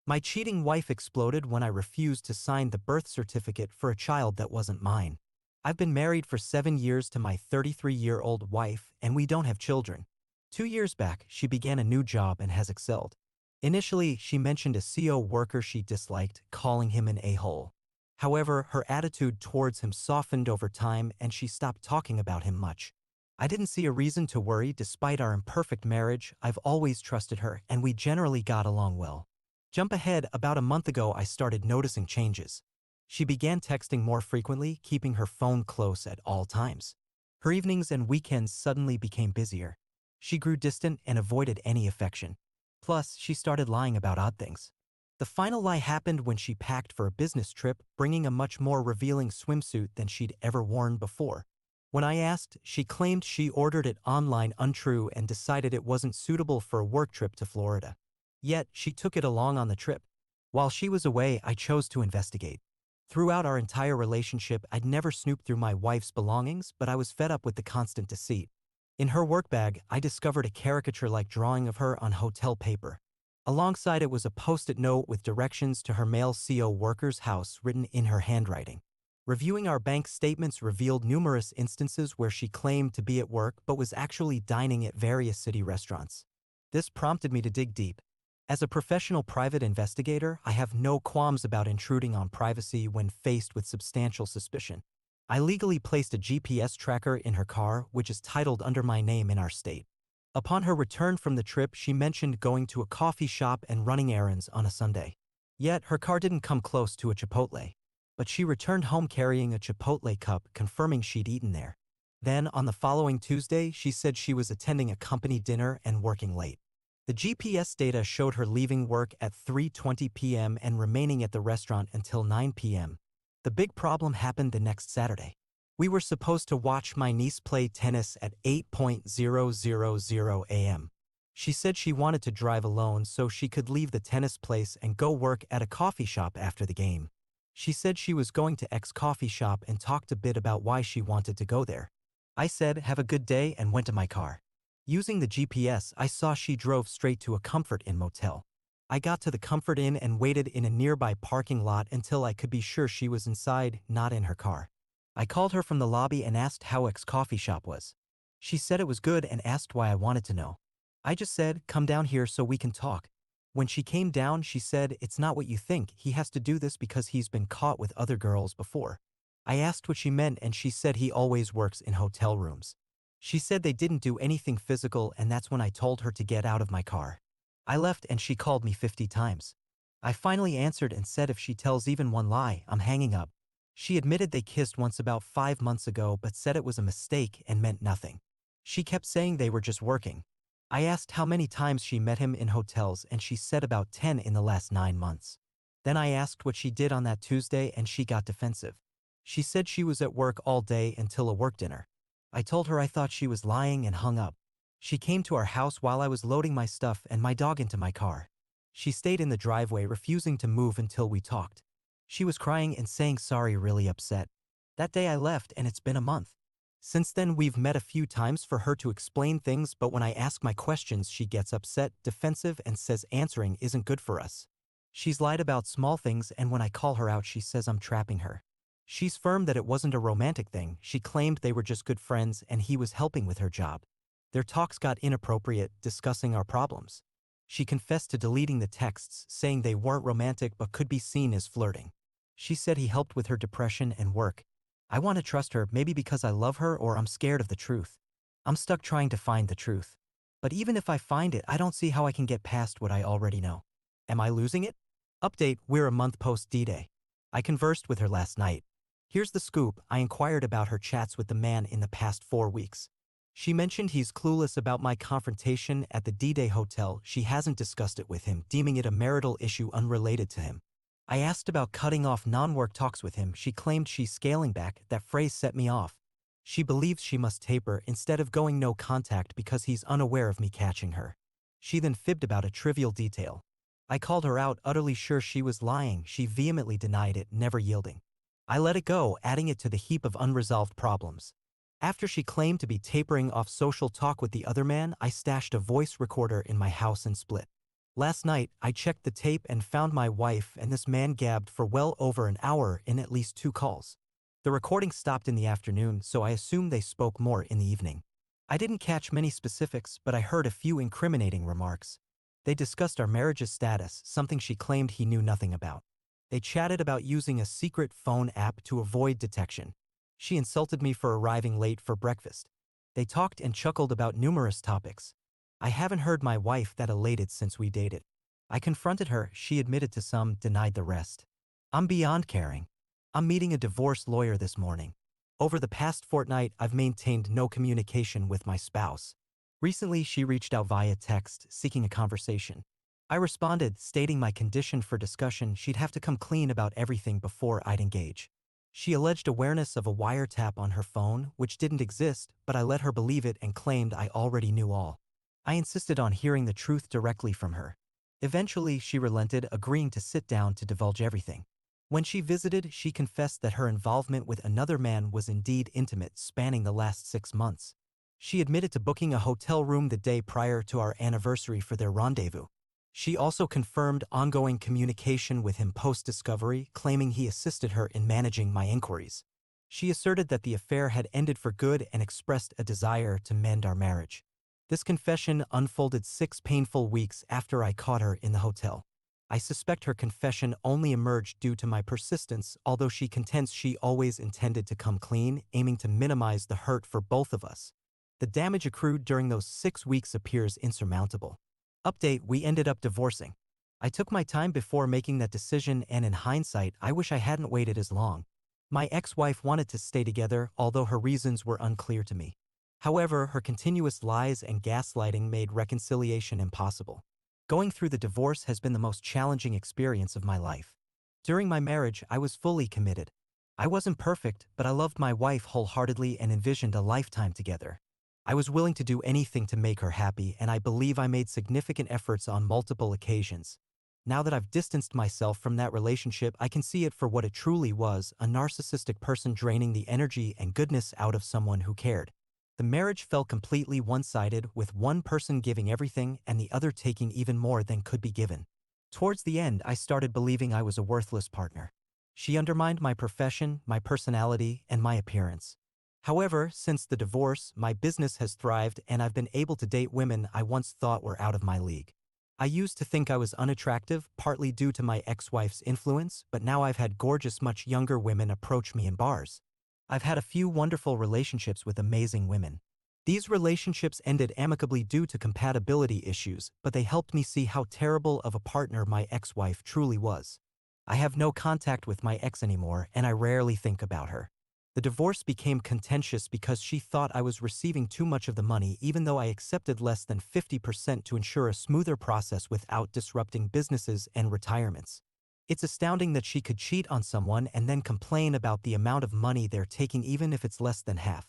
My cheating wife exploded when I refused to sign the birth certificate for a child that wasn't mine. I've been married for 7 years to my 33-year-old wife, and we don't have children. 2 years back, she began a new job and has excelled. Initially, she mentioned a CO worker she disliked, calling him an a-hole. However, her attitude towards him softened over time and she stopped talking about him much. I didn't see a reason to worry. Despite our imperfect marriage, I've always trusted her and we generally got along well. Jump ahead, about a month ago I started noticing changes. She began texting more frequently, keeping her phone close at all times. Her evenings and weekends suddenly became busier. She grew distant and avoided any affection. Plus, she started lying about odd things. The final lie happened when she packed for a business trip, bringing a much more revealing swimsuit than she'd ever worn before. When I asked, she claimed she ordered it online, untrue, and decided it wasn't suitable for a work trip to Florida. Yet, she took it along on the trip. While she was away, I chose to investigate. Throughout our entire relationship, I'd never snooped through my wife's belongings, but I was fed up with the constant deceit. In her work bag, I discovered a caricature-like drawing of her on hotel paper. Alongside it was a post-it note with directions to her male CO worker's house written in her handwriting. Reviewing our bank statements revealed numerous instances where she claimed to be at work but was actually dining at various city restaurants. This prompted me to dig deep. As a professional private investigator, I have no qualms about intruding on privacy when faced with substantial suspicion. I legally placed a GPS tracker in her car, which is titled under my name in our state. Upon her return from the trip, she mentioned going to a coffee shop and running errands on a Sunday. Yet, her car didn't come close to a Chipotle. But she returned home carrying a Chipotle cup, confirming she'd eaten there. Then, on the following Tuesday, she said she was attending a company dinner and working late. The GPS data showed her leaving work at 3:20 p.m. and remaining at the restaurant until 9 p.m. The big problem happened the next Saturday. We were supposed to watch my niece play tennis at 8:00 a.m. She said she wanted to drive alone so she could leave the tennis place and go work at a coffee shop after the game. She said she was going to X coffee shop and talked a bit about why she wanted to go there. I said, "Have a good day," and went to my car. Using the GPS, I saw she drove straight to a Comfort Inn motel. I got to the Comfort Inn and waited in a nearby parking lot until I could be sure she was inside, not in her car. I called her from the lobby and asked how X coffee shop was. She said it was good and asked why I wanted to know. I just said, "Come down here so we can talk." When she came down, she said, "It's not what you think. He has to do this because he's been caught with other girls before." I asked what she meant and she said he always works in hotel rooms. She said they didn't do anything physical, and that's when I told her to get out of my car. I left and she called me 50 times. I finally answered and said if she tells even one lie, I'm hanging up. She admitted they kissed once about 5 months ago but said it was a mistake and meant nothing. She kept saying they were just working. I asked how many times she met him in hotels and she said about 10 in the last 9 months. Then I asked what she did on that Tuesday and she got defensive. She said she was at work all day until a work dinner. I told her I thought she was lying and hung up. She came to our house while I was loading my stuff and my dog into my car. She stayed in the driveway, refusing to move until we talked. She was crying and saying sorry, really upset. That day I left and it's been a month. Since then we've met a few times for her to explain things, but when I ask my questions she gets upset, defensive, and says answering isn't good for us. She's lied about small things, and when I call her out she says I'm trapping her. She's firm that it wasn't a romantic thing. She claimed they were just good friends and he was helping with her job. Their talks got inappropriate, discussing our problems. She confessed to deleting the texts, saying they weren't romantic but could be seen as flirting. She said he helped with her depression and work. I want to trust her, maybe because I love her or I'm scared of the truth. I'm stuck trying to find the truth. But even if I find it, I don't see how I can get past what I already know. Am I losing it? Update, we're a month post D-Day. I conversed with her last night. Here's the scoop, I inquired about her chats with the man in the past 4 weeks. She mentioned he's clueless about my confrontation at the D-Day hotel. She hasn't discussed it with him, deeming it a marital issue unrelated to him. I asked about cutting off non-work talks with him. She claimed she's scaling back. That phrase set me off. She believes she must taper instead of going no contact because he's unaware of me catching her. She then fibbed about a trivial detail. I called her out, utterly sure she was lying. She vehemently denied it, never yielding. I let it go, adding it to the heap of unresolved problems. After she claimed to be tapering off social talk with the other man, I stashed a voice recorder in my house and split. Last night, I checked the tape and found my wife and this man gabbed for well over an hour in at least 2 calls. The recording stopped in the afternoon, so I assume they spoke more in the evening. I didn't catch many specifics, but I heard a few incriminating remarks. They discussed our marriage's status, something she claimed he knew nothing about. They chatted about using a secret phone app to avoid detection. She insulted me for arriving late for breakfast. They talked and chuckled about numerous topics. I haven't heard my wife that elated since we dated. I confronted her, she admitted to some, denied the rest. I'm beyond caring. I'm meeting a divorce lawyer this morning. Over the past fortnight, I've maintained no communication with my spouse. Recently, she reached out via text, seeking a conversation. I responded, stating my condition for discussion she'd have to come clean about everything before I'd engage. She alleged awareness of a wiretap on her phone, which didn't exist, but I let her believe it and claimed I already knew all. I insisted on hearing the truth directly from her. Eventually, she relented, agreeing to sit down to divulge everything. When she visited, she confessed that her involvement with another man was indeed intimate, spanning the last 6 months. She admitted to booking a hotel room the day prior to our anniversary for their rendezvous. She also confirmed ongoing communication with him post-discovery, claiming he assisted her in managing my inquiries. She asserted that the affair had ended for good and expressed a desire to mend our marriage. This confession unfolded 6 painful weeks after I caught her in the hotel. I suspect her confession only emerged due to my persistence, although she contends she always intended to come clean, aiming to minimize the hurt for both of us. The damage accrued during those 6 weeks appears insurmountable. Update: we ended up divorcing. I took my time before making that decision, and in hindsight, I wish I hadn't waited as long. My ex-wife wanted to stay together, although her reasons were unclear to me. However, her continuous lies and gaslighting made reconciliation impossible. Going through the divorce has been the most challenging experience of my life. During my marriage, I was fully committed. I wasn't perfect, but I loved my wife wholeheartedly and envisioned a lifetime together. I was willing to do anything to make her happy, and I believe I made significant efforts on multiple occasions. Now that I've distanced myself from that relationship, I can see it for what it truly was: a narcissistic person draining the energy and goodness out of someone who cared. The marriage felt completely one-sided, with one person giving everything and the other taking even more than could be given. Towards the end, I started believing I was a worthless partner. She undermined my profession, my personality, and my appearance. However, since the divorce, my business has thrived and I've been able to date women I once thought were out of my league. I used to think I was unattractive, partly due to my ex-wife's influence, but now I've had gorgeous, much younger women approach me in bars. I've had a few wonderful relationships with amazing women. These relationships ended amicably due to compatibility issues, but they helped me see how terrible of a partner my ex-wife truly was. I have no contact with my ex anymore, and I rarely think about her. The divorce became contentious because she thought I was receiving too much of the money, even though I accepted less than 50% to ensure a smoother process without disrupting businesses and retirements. It's astounding that she could cheat on someone and then complain about the amount of money they're taking, even if it's less than half.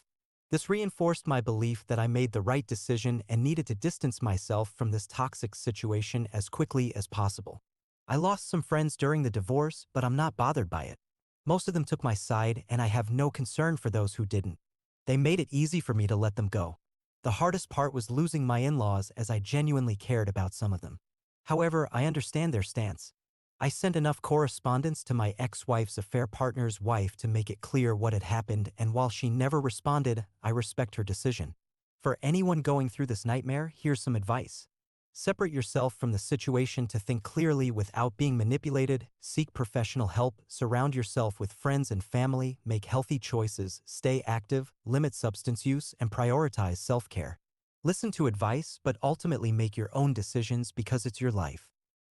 This reinforced my belief that I made the right decision and needed to distance myself from this toxic situation as quickly as possible. I lost some friends during the divorce, but I'm not bothered by it. Most of them took my side, and I have no concern for those who didn't. They made it easy for me to let them go. The hardest part was losing my in-laws, as I genuinely cared about some of them. However, I understand their stance. I sent enough correspondence to my ex-wife's affair partner's wife to make it clear what had happened, and while she never responded, I respect her decision. For anyone going through this nightmare, here's some advice. Separate yourself from the situation to think clearly without being manipulated, seek professional help, surround yourself with friends and family, make healthy choices, stay active, limit substance use, and prioritize self-care. Listen to advice, but ultimately make your own decisions because it's your life.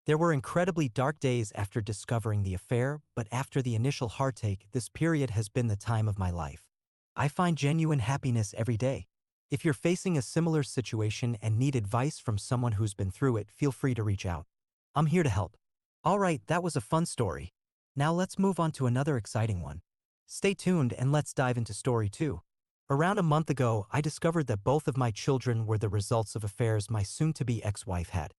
There were incredibly dark days after discovering the affair, but after the initial heartache, this period has been the time of my life. I find genuine happiness every day. If you're facing a similar situation and need advice from someone who's been through it, feel free to reach out. I'm here to help. Alright, that was a fun story. Now let's move on to another exciting one. Stay tuned and let's dive into story 2. Around a month ago, I discovered that both of my children were the results of affairs my soon-to-be ex-wife had.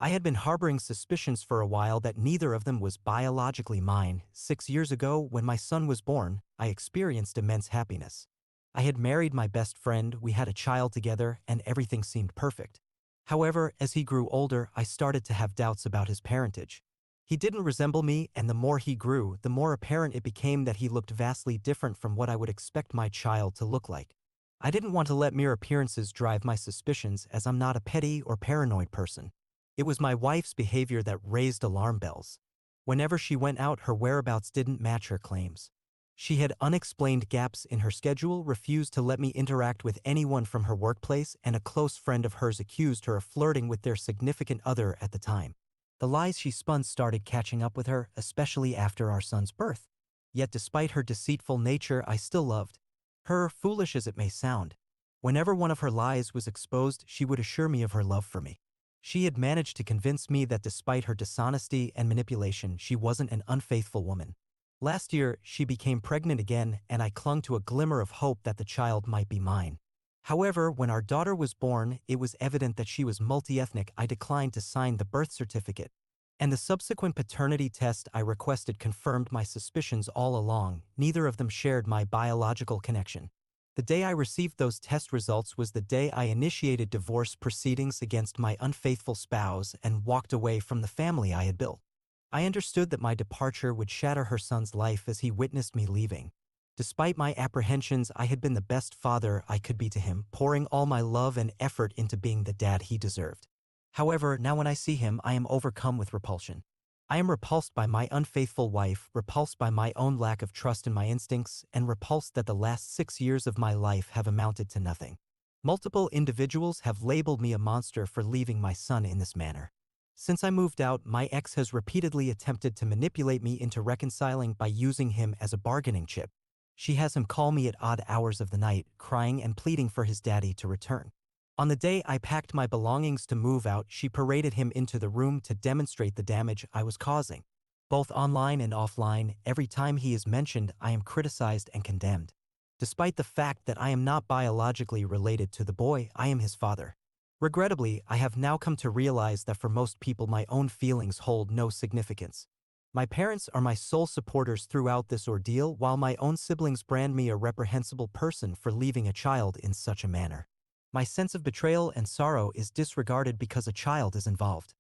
I had been harboring suspicions for a while that neither of them was biologically mine. 6 years ago, when my son was born, I experienced immense happiness. I had married my best friend, we had a child together, and everything seemed perfect. However, as he grew older, I started to have doubts about his parentage. He didn't resemble me, and the more he grew, the more apparent it became that he looked vastly different from what I would expect my child to look like. I didn't want to let mere appearances drive my suspicions, as I'm not a petty or paranoid person. It was my wife's behavior that raised alarm bells. Whenever she went out, her whereabouts didn't match her claims. She had unexplained gaps in her schedule, refused to let me interact with anyone from her workplace, and a close friend of hers accused her of flirting with their significant other at the time. The lies she spun started catching up with her, especially after our son's birth. Yet despite her deceitful nature, I still loved her, foolish as it may sound. Whenever one of her lies was exposed, she would assure me of her love for me. She had managed to convince me that despite her dishonesty and manipulation, she wasn't an unfaithful woman. Last year, she became pregnant again, and I clung to a glimmer of hope that the child might be mine. However, when our daughter was born, it was evident that she was multi-ethnic. I declined to sign the birth certificate, and the subsequent paternity test I requested confirmed my suspicions all along. Neither of them shared my biological connection. The day I received those test results was the day I initiated divorce proceedings against my unfaithful spouse and walked away from the family I had built. I understood that my departure would shatter her son's life as he witnessed me leaving. Despite my apprehensions, I had been the best father I could be to him, pouring all my love and effort into being the dad he deserved. However, now when I see him, I am overcome with repulsion. I am repulsed by my unfaithful wife, repulsed by my own lack of trust in my instincts, and repulsed that the last 6 years of my life have amounted to nothing. Multiple individuals have labeled me a monster for leaving my son in this manner. Since I moved out, my ex has repeatedly attempted to manipulate me into reconciling by using him as a bargaining chip. She has him call me at odd hours of the night, crying and pleading for his daddy to return. On the day I packed my belongings to move out, she paraded him into the room to demonstrate the damage I was causing. Both online and offline, every time he is mentioned, I am criticized and condemned. Despite the fact that I am not biologically related to the boy, I am his father. Regrettably, I have now come to realize that for most people my own feelings hold no significance. My parents are my sole supporters throughout this ordeal, while my own siblings brand me a reprehensible person for leaving a child in such a manner. My sense of betrayal and sorrow is disregarded because a child is involved.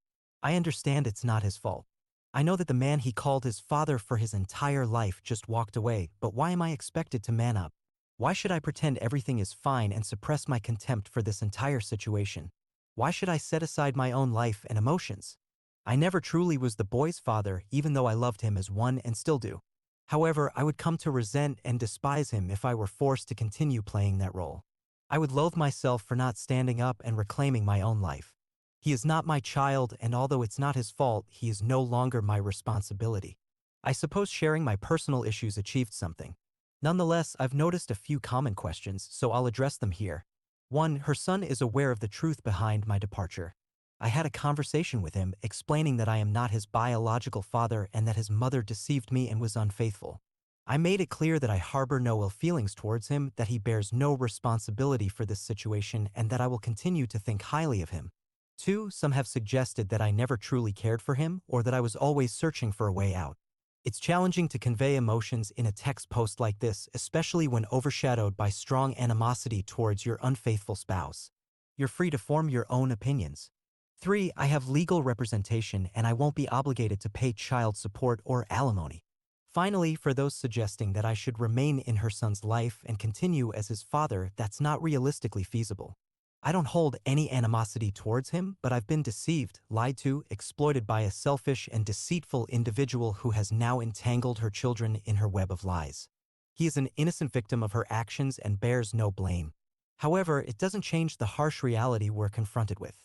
I understand it's not his fault. I know that the man he called his father for his entire life just walked away, but why am I expected to man up? Why should I pretend everything is fine and suppress my contempt for this entire situation? Why should I set aside my own life and emotions? I never truly was the boy's father, even though I loved him as one and still do. However, I would come to resent and despise him if I were forced to continue playing that role. I would loathe myself for not standing up and reclaiming my own life. He is not my child, and although it's not his fault, he is no longer my responsibility. I suppose sharing my personal issues achieved something. Nonetheless, I've noticed a few common questions, so I'll address them here. 1. Her son is aware of the truth behind my departure. I had a conversation with him, explaining that I am not his biological father and that his mother deceived me and was unfaithful. I made it clear that I harbor no ill feelings towards him, that he bears no responsibility for this situation, and that I will continue to think highly of him. 2. Some have suggested that I never truly cared for him, or that I was always searching for a way out. It's challenging to convey emotions in a text post like this, especially when overshadowed by strong animosity towards your unfaithful spouse. You're free to form your own opinions. 3. I have legal representation and I won't be obligated to pay child support or alimony. Finally, for those suggesting that I should remain in her son's life and continue as his father, that's not realistically feasible. I don't hold any animosity towards him, but I've been deceived, lied to, exploited by a selfish and deceitful individual who has now entangled her children in her web of lies. He is an innocent victim of her actions and bears no blame. However, it doesn't change the harsh reality we're confronted with.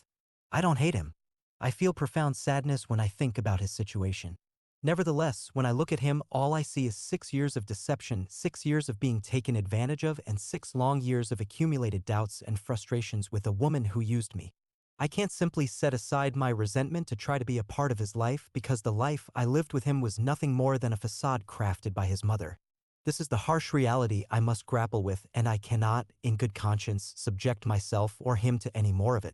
I don't hate him. I feel profound sadness when I think about his situation. Nevertheless, when I look at him, all I see is 6 years of deception, 6 years of being taken advantage of, and 6 long years of accumulated doubts and frustrations with a woman who used me. I can't simply set aside my resentment to try to be a part of his life, because the life I lived with him was nothing more than a facade crafted by his mother. This is the harsh reality I must grapple with, and I cannot, in good conscience, subject myself or him to any more of it.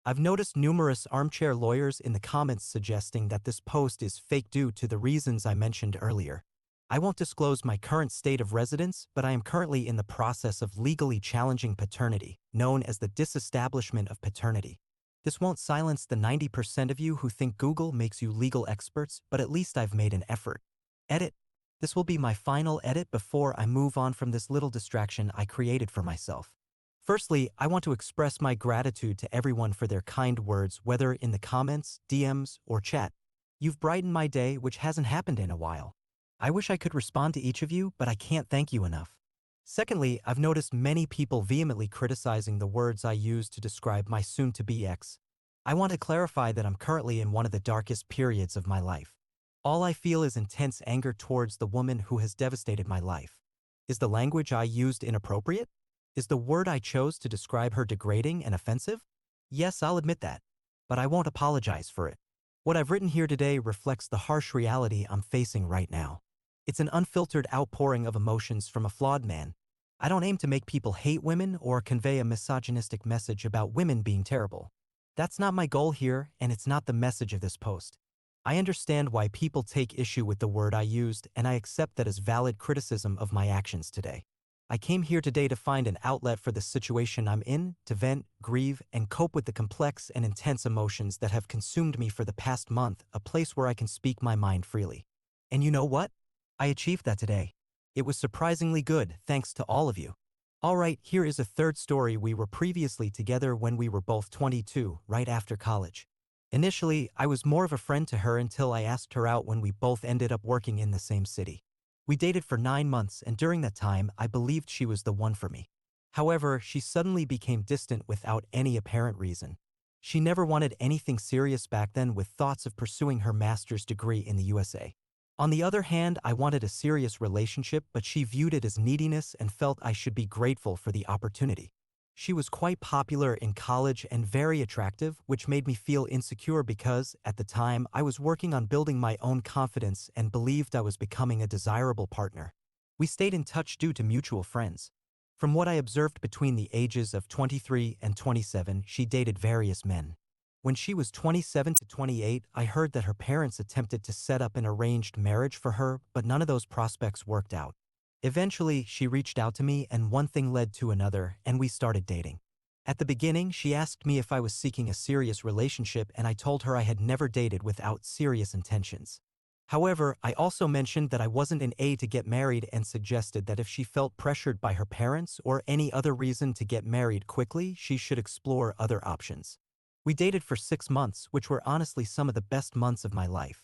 I've noticed numerous armchair lawyers in the comments suggesting that this post is fake due to the reasons I mentioned earlier. I won't disclose my current state of residence, but I am currently in the process of legally challenging paternity, known as the disestablishment of paternity. This won't silence the 90% of you who think Google makes you legal experts, but at least I've made an effort. Edit. This will be my final edit before I move on from this little distraction I created for myself. Firstly, I want to express my gratitude to everyone for their kind words, whether in the comments, DMs, or chat. You've brightened my day, which hasn't happened in a while. I wish I could respond to each of you, but I can't thank you enough. Secondly, I've noticed many people vehemently criticizing the words I use to describe my soon-to-be ex. I want to clarify that I'm currently in one of the darkest periods of my life. All I feel is intense anger towards the woman who has devastated my life. Is the language I used inappropriate? Is the word I chose to describe her degrading and offensive? Yes, I'll admit that. But I won't apologize for it. What I've written here today reflects the harsh reality I'm facing right now. It's an unfiltered outpouring of emotions from a flawed man. I don't aim to make people hate women or convey a misogynistic message about women being terrible. That's not my goal here, and it's not the message of this post. I understand why people take issue with the word I used, and I accept that as valid criticism of my actions today. I came here today to find an outlet for the situation I'm in, to vent, grieve, and cope with the complex and intense emotions that have consumed me for the past month, a place where I can speak my mind freely. And you know what? I achieved that today. It was surprisingly good, thanks to all of you. Alright, here is a third story. We were previously together when we were both 22, right after college. Initially, I was more of a friend to her until I asked her out when we both ended up working in the same city. We dated for 9 months, and during that time, I believed she was the one for me. However, she suddenly became distant without any apparent reason. She never wanted anything serious back then, with thoughts of pursuing her master's degree in the USA. On the other hand, I wanted a serious relationship, but she viewed it as neediness and felt I should be grateful for the opportunity. She was quite popular in college and very attractive, which made me feel insecure because, at the time, I was working on building my own confidence and believed I was becoming a desirable partner. We stayed in touch due to mutual friends. From what I observed between the ages of 23 and 27, she dated various men. When she was 27 to 28, I heard that her parents attempted to set up an arranged marriage for her, but none of those prospects worked out. Eventually, she reached out to me, and one thing led to another, and we started dating. At the beginning, she asked me if I was seeking a serious relationship, and I told her I had never dated without serious intentions. However, I also mentioned that I wasn't an A to get married and suggested that if she felt pressured by her parents or any other reason to get married quickly, she should explore other options. We dated for 6 months, which were honestly some of the best months of my life.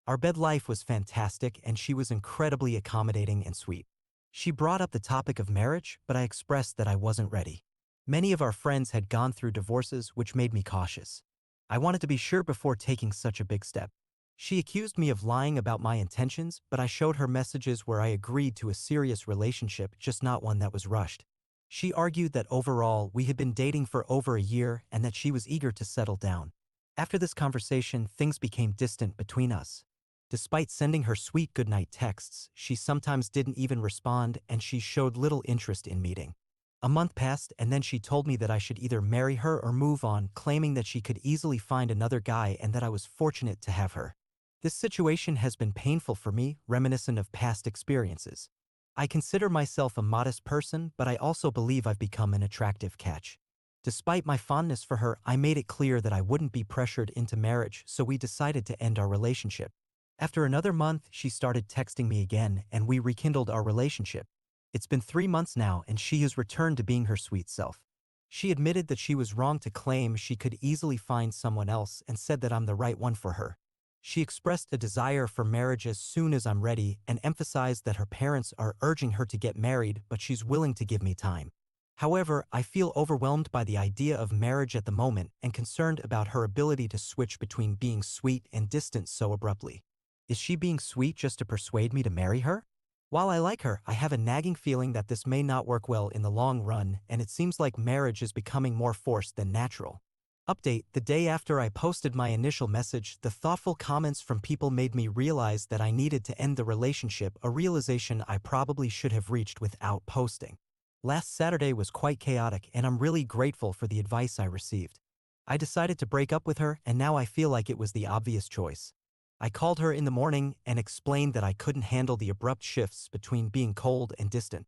Our bed life was fantastic, and she was incredibly accommodating and sweet. She brought up the topic of marriage, but I expressed that I wasn't ready. Many of our friends had gone through divorces, which made me cautious. I wanted to be sure before taking such a big step. She accused me of lying about my intentions, but I showed her messages where I agreed to a serious relationship, just not one that was rushed. She argued that overall, we had been dating for over a year and that she was eager to settle down. After this conversation, things became distant between us. Despite sending her sweet goodnight texts, she sometimes didn't even respond, and she showed little interest in meeting. A month passed, and then she told me that I should either marry her or move on, claiming that she could easily find another guy and that I was fortunate to have her. This situation has been painful for me, reminiscent of past experiences. I consider myself a modest person, but I also believe I've become an attractive catch. Despite my fondness for her, I made it clear that I wouldn't be pressured into marriage, so we decided to end our relationship. After another month, she started texting me again, and we rekindled our relationship. It's been 3 months now, and she has returned to being her sweet self. She admitted that she was wrong to claim she could easily find someone else and said that I'm the right one for her. She expressed a desire for marriage as soon as I'm ready and emphasized that her parents are urging her to get married, but she's willing to give me time. However, I feel overwhelmed by the idea of marriage at the moment and concerned about her ability to switch between being sweet and distant so abruptly. Is she being sweet just to persuade me to marry her? While I like her, I have a nagging feeling that this may not work well in the long run, and it seems like marriage is becoming more forced than natural. Update: the day after I posted my initial message, the thoughtful comments from people made me realize that I needed to end the relationship, a realization I probably should have reached without posting. Last Saturday was quite chaotic, and I'm really grateful for the advice I received. I decided to break up with her, and now I feel like it was the obvious choice. I called her in the morning and explained that I couldn't handle the abrupt shifts between being cold and distant.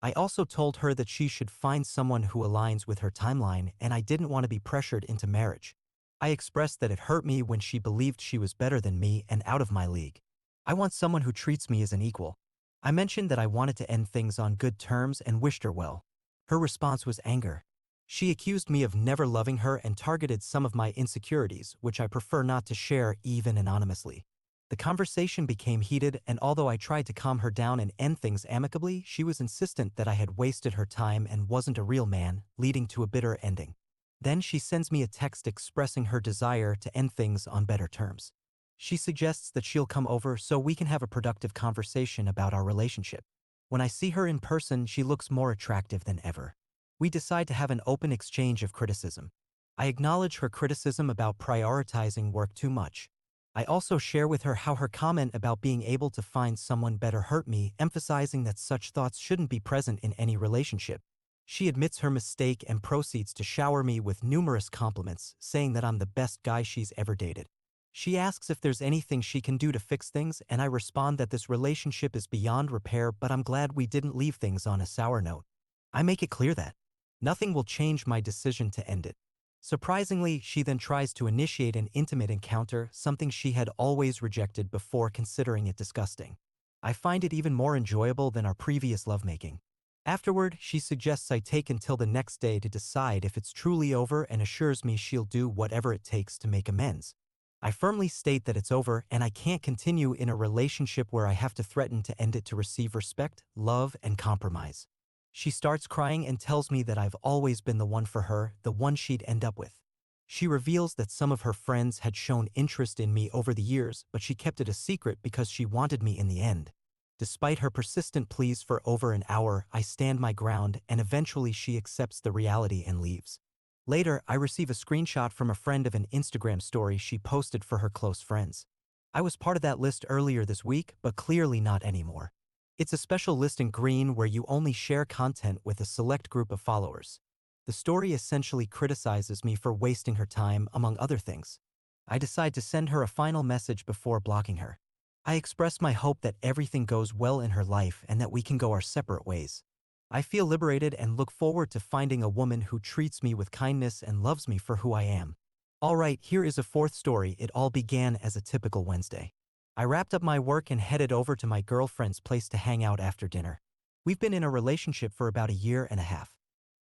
I also told her that she should find someone who aligns with her timeline, and I didn't want to be pressured into marriage. I expressed that it hurt me when she believed she was better than me and out of my league. I want someone who treats me as an equal. I mentioned that I wanted to end things on good terms and wished her well. Her response was anger. She accused me of never loving her and targeted some of my insecurities, which I prefer not to share even anonymously. The conversation became heated, and although I tried to calm her down and end things amicably, she was insistent that I had wasted her time and wasn't a real man, leading to a bitter ending. Then she sends me a text expressing her desire to end things on better terms. She suggests that she'll come over so we can have a productive conversation about our relationship. When I see her in person, she looks more attractive than ever. We decide to have an open exchange of criticism. I acknowledge her criticism about prioritizing work too much. I also share with her how her comment about being able to find someone better hurt me, emphasizing that such thoughts shouldn't be present in any relationship. She admits her mistake and proceeds to shower me with numerous compliments, saying that I'm the best guy she's ever dated. She asks if there's anything she can do to fix things, and I respond that this relationship is beyond repair, but I'm glad we didn't leave things on a sour note. I make it clear that nothing will change my decision to end it. Surprisingly, she then tries to initiate an intimate encounter, something she had always rejected before, considering it disgusting. I find it even more enjoyable than our previous lovemaking. Afterward, she suggests I take until the next day to decide if it's truly over and assures me she'll do whatever it takes to make amends. I firmly state that it's over and I can't continue in a relationship where I have to threaten to end it to receive respect, love, and compromise. She starts crying and tells me that I've always been the one for her, the one she'd end up with. She reveals that some of her friends had shown interest in me over the years, but she kept it a secret because she wanted me in the end. Despite her persistent pleas for over an hour, I stand my ground and eventually she accepts the reality and leaves. Later, I receive a screenshot from a friend of an Instagram story she posted for her close friends. I was part of that list earlier this week, but clearly not anymore. It's a special list in green where you only share content with a select group of followers. The story essentially criticizes me for wasting her time, among other things. I decide to send her a final message before blocking her. I express my hope that everything goes well in her life and that we can go our separate ways. I feel liberated and look forward to finding a woman who treats me with kindness and loves me for who I am. Alright, here is a fourth story. It all began as a typical Wednesday. I wrapped up my work and headed over to my girlfriend's place to hang out after dinner. We've been in a relationship for about a year and a half.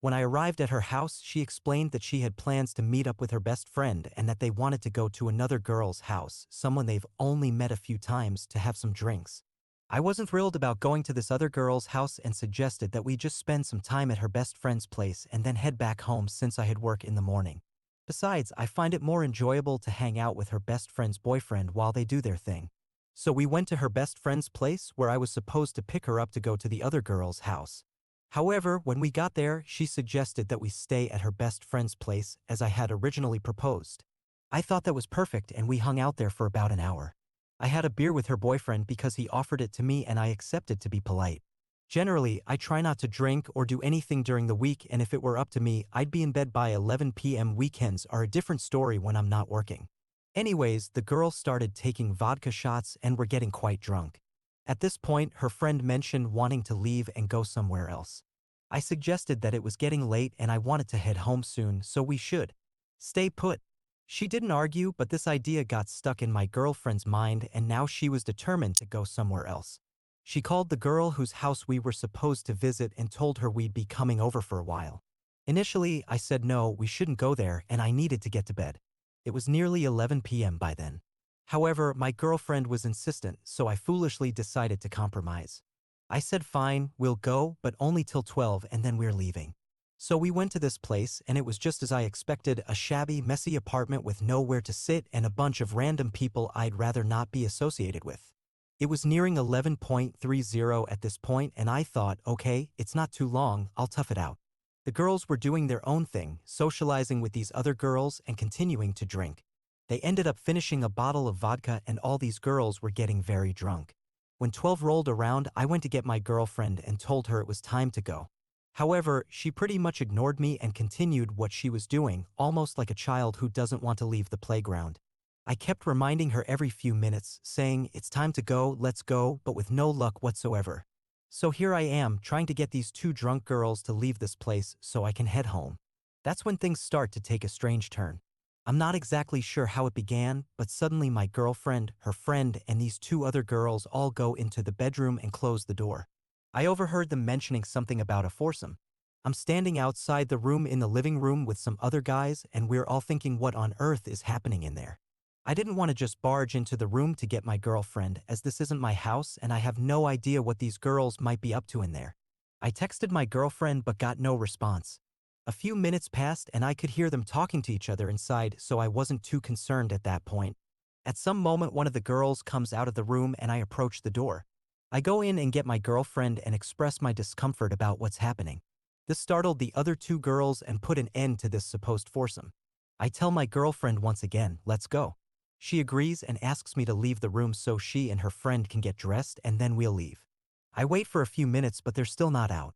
When I arrived at her house, she explained that she had plans to meet up with her best friend and that they wanted to go to another girl's house, someone they've only met a few times, to have some drinks. I wasn't thrilled about going to this other girl's house and suggested that we just spend some time at her best friend's place and then head back home since I had work in the morning. Besides, I find it more enjoyable to hang out with her best friend's boyfriend while they do their thing. So we went to her best friend's place where I was supposed to pick her up to go to the other girl's house. However, when we got there, she suggested that we stay at her best friend's place as I had originally proposed. I thought that was perfect and we hung out there for about an hour. I had a beer with her boyfriend because he offered it to me and I accepted to be polite. Generally, I try not to drink or do anything during the week, and if it were up to me, I'd be in bed by 11 p.m. Weekends are a different story when I'm not working. Anyways, the girls started taking vodka shots and were getting quite drunk. At this point, her friend mentioned wanting to leave and go somewhere else. I suggested that it was getting late and I wanted to head home soon, so we should stay put. She didn't argue, but this idea got stuck in my girlfriend's mind and now she was determined to go somewhere else. She called the girl whose house we were supposed to visit and told her we'd be coming over for a while. Initially, I said no, we shouldn't go there, and I needed to get to bed. It was nearly 11 p.m. by then. However, my girlfriend was insistent, so I foolishly decided to compromise. I said fine, we'll go, but only till 12 and then we're leaving. So we went to this place and it was just as I expected, a shabby, messy apartment with nowhere to sit and a bunch of random people I'd rather not be associated with. It was nearing 11:30 at this point and I thought, okay, it's not too long, I'll tough it out. The girls were doing their own thing, socializing with these other girls and continuing to drink. They ended up finishing a bottle of vodka and all these girls were getting very drunk. When 12 rolled around, I went to get my girlfriend and told her it was time to go. However, she pretty much ignored me and continued what she was doing, almost like a child who doesn't want to leave the playground. I kept reminding her every few minutes, saying, it's time to go, let's go, but with no luck whatsoever. So here I am, trying to get these two drunk girls to leave this place so I can head home. That's when things start to take a strange turn. I'm not exactly sure how it began, but suddenly my girlfriend, her friend, and these two other girls all go into the bedroom and close the door. I overheard them mentioning something about a foursome. I'm standing outside the room in the living room with some other guys, and we're all thinking what on earth is happening in there. I didn't want to just barge into the room to get my girlfriend, as this isn't my house and I have no idea what these girls might be up to in there. I texted my girlfriend but got no response. A few minutes passed and I could hear them talking to each other inside, so I wasn't too concerned at that point. At some moment one of the girls comes out of the room and I approach the door. I go in and get my girlfriend and express my discomfort about what's happening. This startled the other two girls and put an end to this supposed foursome. I tell my girlfriend once again, let's go. She agrees and asks me to leave the room so she and her friend can get dressed and then we'll leave. I wait for a few minutes but they're still not out.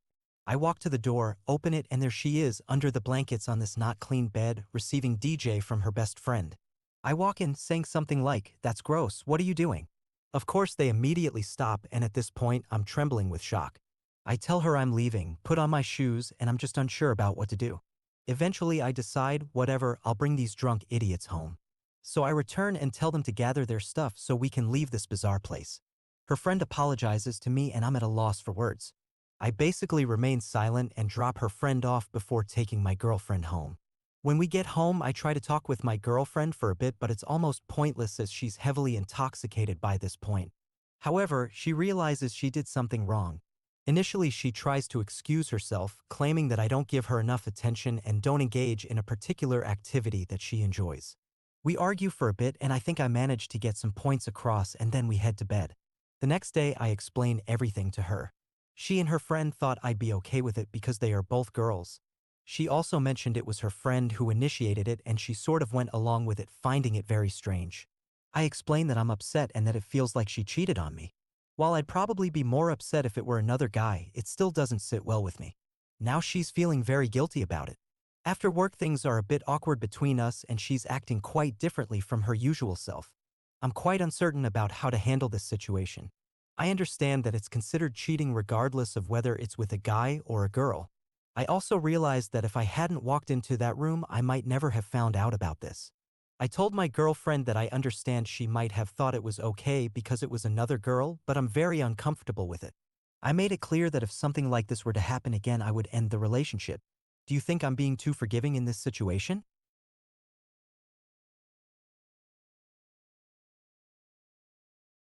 I walk to the door, open it, and there she is under the blankets on this not clean bed, receiving DJ from her best friend. I walk in saying something like, "That's gross, what are you doing?" Of course they immediately stop and at this point I'm trembling with shock. I tell her I'm leaving, put on my shoes, and I'm just unsure about what to do. Eventually I decide, whatever, I'll bring these drunk idiots home. So I return and tell them to gather their stuff so we can leave this bizarre place. Her friend apologizes to me and I'm at a loss for words. I basically remain silent and drop her friend off before taking my girlfriend home. When we get home, I try to talk with my girlfriend for a bit, but it's almost pointless as she's heavily intoxicated by this point. However, she realizes she did something wrong. Initially, she tries to excuse herself, claiming that I don't give her enough attention and don't engage in a particular activity that she enjoys. We argue for a bit and I think I manage to get some points across and then we head to bed. The next day, I explain everything to her. She and her friend thought I'd be okay with it because they are both girls. She also mentioned it was her friend who initiated it and she sort of went along with it, finding it very strange. I explained that I'm upset and that it feels like she cheated on me. While I'd probably be more upset if it were another guy, it still doesn't sit well with me. Now she's feeling very guilty about it. After work things are a bit awkward between us and she's acting quite differently from her usual self. I'm quite uncertain about how to handle this situation. I understand that it's considered cheating regardless of whether it's with a guy or a girl. I also realized that if I hadn't walked into that room, I might never have found out about this. I told my girlfriend that I understand she might have thought it was okay because it was another girl, but I'm very uncomfortable with it. I made it clear that if something like this were to happen again, I would end the relationship. Do you think I'm being too forgiving in this situation?